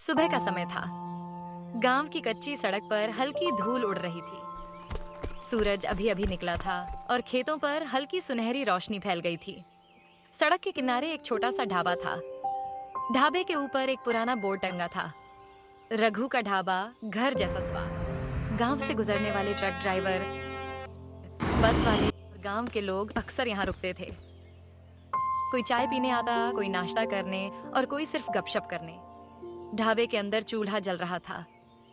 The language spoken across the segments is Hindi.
सुबह का समय था। गांव की कच्ची सड़क पर हल्की धूल उड़ रही थी। सूरज अभी अभी निकला था और खेतों पर हल्की सुनहरी रोशनी फैल गई थी। सड़क के किनारे एक छोटा सा ढाबा था। ढाबे के ऊपर एक पुराना बोर्ड टंगा था, रघु का ढाबा, घर जैसा स्वाद। गांव से गुजरने वाले ट्रक ड्राइवर, बस वाले और गांव के लोग अक्सर यहाँ रुकते थे। कोई चाय पीने आता, कोई नाश्ता करने और कोई सिर्फ गपशप करने। ढाबे के अंदर चूल्हा जल रहा था।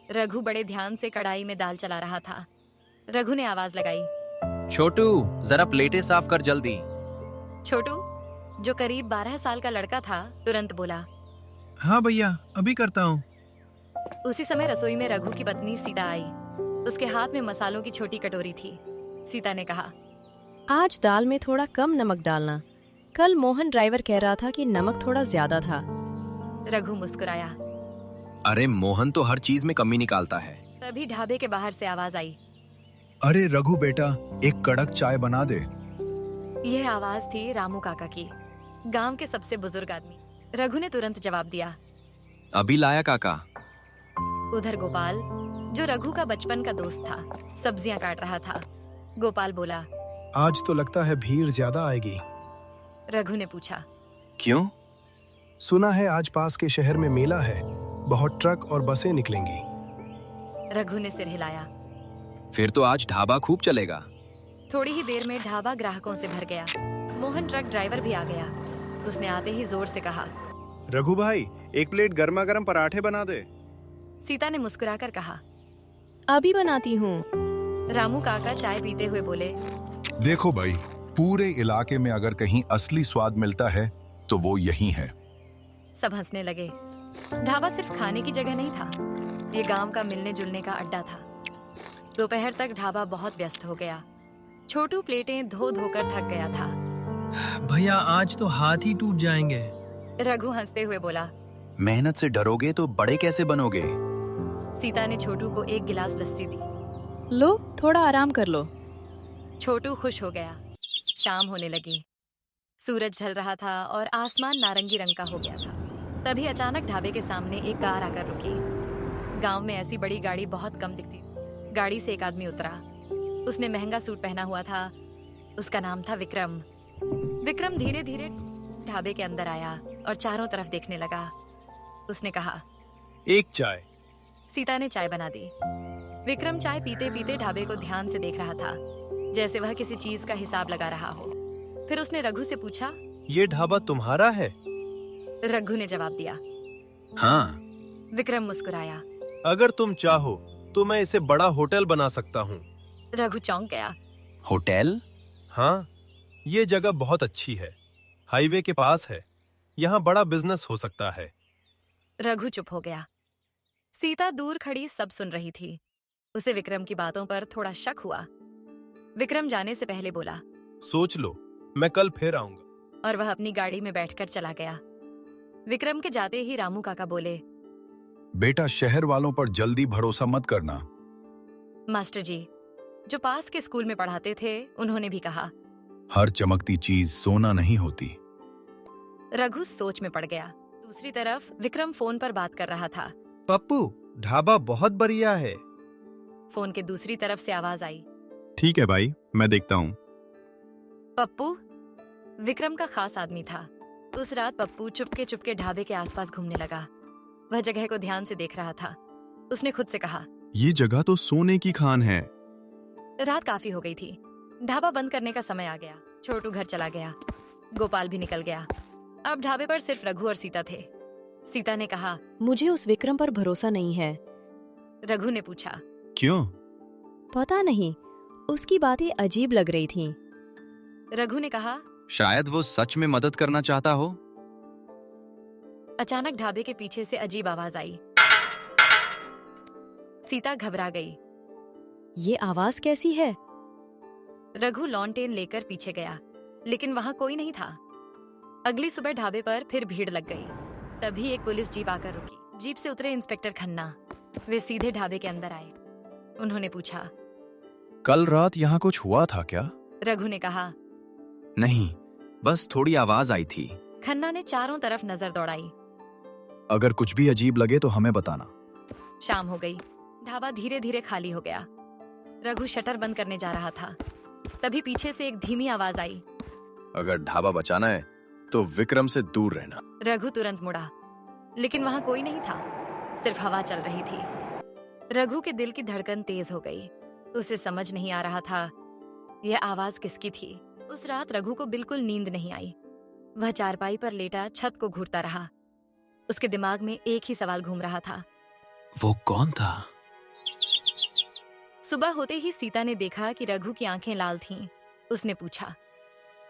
रघु बड़े ध्यान से कढ़ाई में दाल चला रहा था। रघु ने आवाज लगाई, छोटू, जरा प्लेटें साफ कर जल्दी। छोटू, जो करीब 12 साल का लड़का था, तुरंत बोला। हाँ भैया, अभी करता हूँ। उसी समय रसोई में रघु की पत्नी सीता आई। उसके हाथ में मसालों की छोटी कटोरी थी। सीता ने कहा, आज दाल में थोड़ा कम नमक डालना। कल मोहन ड्राइवर कह रहा था कि नमक थोड़ा ज्यादा था। रघु मुस्कुराया। अरे मोहन तो हर चीज में कमी निकालता है। तभी ढाबे के बाहर से आवाज आई, अरे रघु बेटा, एक कड़क चाय बना दे। यह आवाज थी रामू काका की, गांव के सबसे बुजुर्ग आदमी। रघु ने तुरंत जवाब दिया, अभी लाया काका। उधर गोपाल, जो रघु का बचपन का दोस्त था, सब्जियां काट रहा था। गोपाल बोला, आज तो लगता है भीड़ ज्यादा आएगी। रघु ने पूछा, क्यों? सुना है आज पास के शहर में मेला है, बहुत ट्रक और बसें निकलेंगी। रघु ने सिर हिलाया। फिर तो आज ढाबा खूब चलेगा। थोड़ी ही देर में ढाबा ग्राहकों से भर गया। मोहन ट्रक ड्राइवर भी आ गया। उसने आते ही जोर से कहा, रघु भाई, एक प्लेट गर्मा गर्म पराठे बना दे। सीता ने मुस्कुराकर कहा, अभी बनाती हूँ। रामू काका चाय पीते हुए बोले, देखो भाई, पूरे इलाके में अगर कहीं असली स्वाद मिलता है तो वो यही है। सब हंसने लगे। ढाबा सिर्फ खाने की जगह नहीं था, ये गांव का मिलने जुलने का अड्डा था। दोपहर तक ढाबा बहुत व्यस्त हो गया। छोटू प्लेटें धो धोकर थक गया था। भैया, आज तो हाथ ही टूट जाएंगे। रघु हंसते हुए बोला। मेहनत से डरोगे तो बड़े कैसे बनोगे? सीता ने छोटू को एक गिलास लस्सी दी। लो, थोड़ा आराम कर लो। छोटू खुश हो गया। शाम होने लगी। सूरज ढल रहा था और आसमान नारंगी रंग का हो गया था। तभी अचानक ढाबे के सामने एक कार आकर रुकी। गांव में ऐसी बड़ी गाड़ी बहुत कम दिखती थी। गाड़ी से एक आदमी उतरा। उसने महंगा सूट पहना हुआ था। उसका नाम था विक्रम। विक्रम धीरे धीरे ढाबे के अंदर आया और चारों तरफ देखने लगा। उसने कहा, एक चाय। सीता ने चाय बना दी। विक्रम चाय पीते पीते ढाबे को ध्यान से देख रहा था, जैसे वह किसी चीज का हिसाब लगा रहा हो। फिर उसने रघु से पूछा, ये ढाबा तुम्हारा है? रघु ने जवाब दिया। हाँ। विक्रम मुस्कुराया। अगर तुम चाहो तो मैं इसे बड़ा होटल बना सकता हूँ। रघु चौंक गया। होटल? हाँ, ये जगह बहुत अच्छी है, हाईवे के पास है, यहाँ बड़ा बिजनेस हो सकता है। रघु चुप हो गया। सीता दूर खड़ी सब सुन रही थी। उसे विक्रम की बातों पर थोड़ा शक हुआ। विक्रम जाने से पहले बोला, सोच लो, मैं कल फिर आऊंगा। और वह अपनी गाड़ी में बैठकर चला गया। विक्रम के जाते ही रामू काका बोले, बेटा, शहर वालों पर जल्दी भरोसा मत करना। मास्टर जी, जो पास के स्कूल में पढ़ाते थे, उन्होंने भी कहा। हर चमकती चीज सोना नहीं होती। रघु सोच में पड़ गया। दूसरी तरफ विक्रम फोन पर बात कर रहा था। पप्पू, ढाबा बहुत बढ़िया है। फोन के दूसरी तरफ से आवाज आई, ठीक है भाई, मैं देखता हूँ। पप्पू विक्रम का खास आदमी था। उस रात पप्पू चुपके चुपके ढाबे के आसपास घूमने लगा। वह जगह को ध्यान से देख रहा था। उसने खुद से कहा, ये जगह तो सोने की खान है। रात काफी हो गई थी। ढाबा बंद करने का समय आ गया। छोटू घर चला गया। गोपाल भी निकल गया। अब ढाबे पर सिर्फ रघु और सीता थे। सीता ने कहा, मुझे उस विक्रम पर भरोसा नहीं है। रघु ने पूछा, क्यों? पता नहीं, उसकी बातें अजीब लग रही थीं। रघु ने कहा, शायद वो सच में मदद करना चाहता हो। अचानक ढाबे के पीछे से अजीब आवाज आई। सीता घबरा गई। ये आवाज कैसी है? रघु लॉन्टेन लेकर पीछे गया, लेकिन वहां कोई नहीं था। अगली सुबह ढाबे पर फिर भीड़ लग गई। तभी एक पुलिस जीप आकर रुकी। जीप से उतरे इंस्पेक्टर खन्ना। वे सीधे ढाबे के अंदर आए। उन्होंने पूछा, कल रात यहाँ कुछ हुआ था क्या? रघु ने कहा, नहीं, बस थोड़ी आवाज आई थी। खन्ना ने चारों तरफ नजर दौड़ाई। अगर कुछ भी अजीब लगे तो हमें बताना। शाम हो गई। ढाबा धीरे धीरे खाली हो गया। रघु शटर बंद करने जा रहा था, तभी पीछे से एक धीमी आवाज आई। अगर ढाबा बचाना है तो विक्रम से दूर रहना। रघु तुरंत मुड़ा, लेकिन वहां कोई नहीं था, सिर्फ हवा चल रही थी। रघु के दिल की धड़कन तेज हो गई। उसे समझ नहीं आ रहा था यह आवाज किसकी थी। उस रात रघु को बिल्कुल नींद नहीं आई। वह चारपाई पर लेटा छत को घूरता रहा। उसके दिमाग में एक ही सवाल घूम रहा था, वो कौन था? सुबह होते ही सीता ने देखा कि रघु की आंखें लाल थीं। उसने पूछा,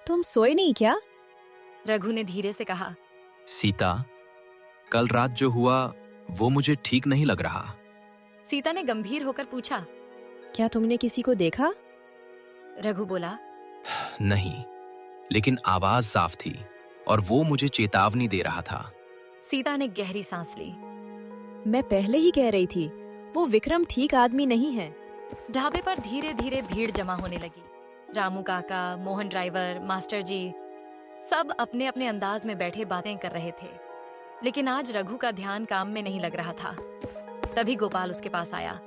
तुम सोए नहीं क्या? रघु ने धीरे से कहा, सीता, कल रात जो हुआ वो मुझे ठीक नहीं लग रहा। सीता ने गंभीर होकर पूछा, क्या तुमने किसी को देखा? रघु बोला, नहीं, लेकिन आवाज साफ थी और वो मुझे चेतावनी दे रहा था। सीता ने गहरी सांस ली। मैं पहले ही कह रही थी, वो विक्रम ठीक आदमी नहीं है। ढाबे पर धीरे धीरे भीड़ जमा होने लगी। रामू काका, मोहन ड्राइवर, मास्टर जी सब अपने अपने अंदाज में बैठे बातें कर रहे थे, लेकिन आज रघु का ध्यान काम में नहीं लग रहा था। तभी गोपाल उसके पास आया।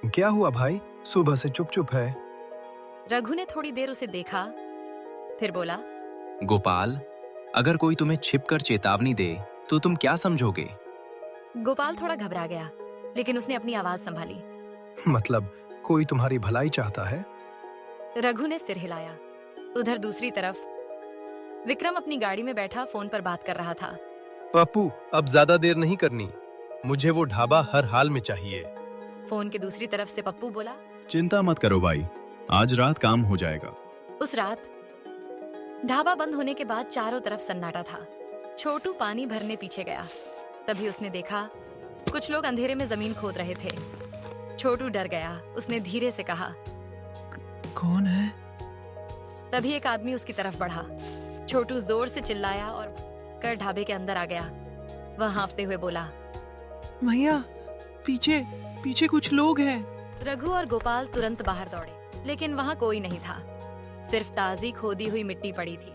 क्या हुआ भाई, सुबह से चुप चुप है? रघु ने थोड़ी देर उसे देखा, फिर बोला, गोपाल, अगर कोई तुम्हें छिपकर चेतावनी दे तो तुम क्या समझोगे? गोपाल थोड़ा घबरा गया, लेकिन उसने अपनी आवाज संभाली। मतलब कोई तुम्हारी भलाई चाहता है? रघु ने सिर हिलाया। उधर दूसरी तरफ विक्रम अपनी गाड़ी में बैठा फोन पर बात कर रहा था। पप्पू, अब ज्यादा देर नहीं करनी, मुझे वो ढाबा हर हाल में चाहिए। फोन के दूसरी तरफ से पप्पू बोला, चिंता मत करो भाई, आज रात काम हो जाएगा। उस रात ढाबा बंद होने के बाद चारों तरफ सन्नाटा था। छोटू पानी भरने पीछे गया। तभी उसने देखा कुछ लोग अंधेरे में जमीन खोद रहे थे। छोटू डर गया। उसने धीरे से कहा, कौन है? तभी एक आदमी उसकी तरफ बढ़ा। छोटू जोर से चिल्लाया और कर ढाबे के अंदर आ गया। वह हांफते हुए बोला, भैया, पीछे पीछे कुछ लोग हैं। रघु और गोपाल तुरंत बाहर दौड़े, लेकिन वहां कोई नहीं था। सिर्फ ताजी खोदी हुई मिट्टी पड़ी थी।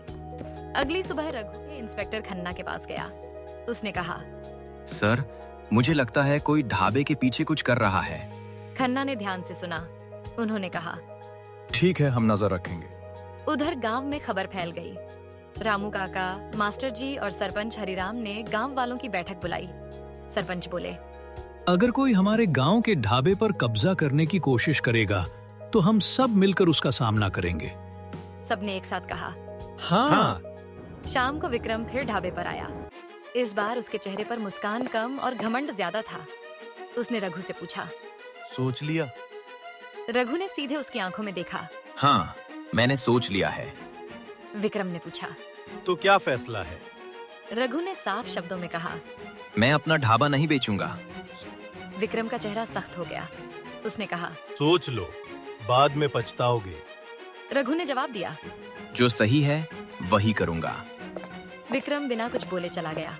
अगली सुबह रघु के इंस्पेक्टर खन्ना के पास गया। उसने कहा, सर, मुझे लगता है कोई ढाबे के पीछे कुछ कर रहा है। खन्ना ने ध्यान से सुना। उन्होंने कहा, ठीक है, हम नजर रखेंगे। उधर गांव में खबर फैल गई। रामू काका, मास्टर जी और सरपंच हरिराम ने गांव वालों की बैठक बुलाई। सरपंच बोले, अगर कोई हमारे गांव के ढाबे पर कब्जा करने की कोशिश करेगा तो हम सब मिलकर उसका सामना करेंगे। सबने एक साथ कहा, हाँ। शाम को विक्रम फिर ढाबे पर आया। इस बार उसके चेहरे पर मुस्कान कम और घमंड ज्यादा था। उसने रघु से पूछा, सोच लिया? रघु ने सीधे उसकी आंखों में देखा। हाँ, मैंने सोच लिया है। विक्रम ने पूछा, तो क्या फैसला है? रघु ने साफ शब्दों में कहा, मैं अपना ढाबा नहीं बेचूंगा। विक्रम का चेहरा सख्त हो गया। उसने कहा, सोच लो, बाद में पछताओगे। रघु ने जवाब दिया, जो सही है वही करूंगा। विक्रम बिना कुछ बोले चला गया।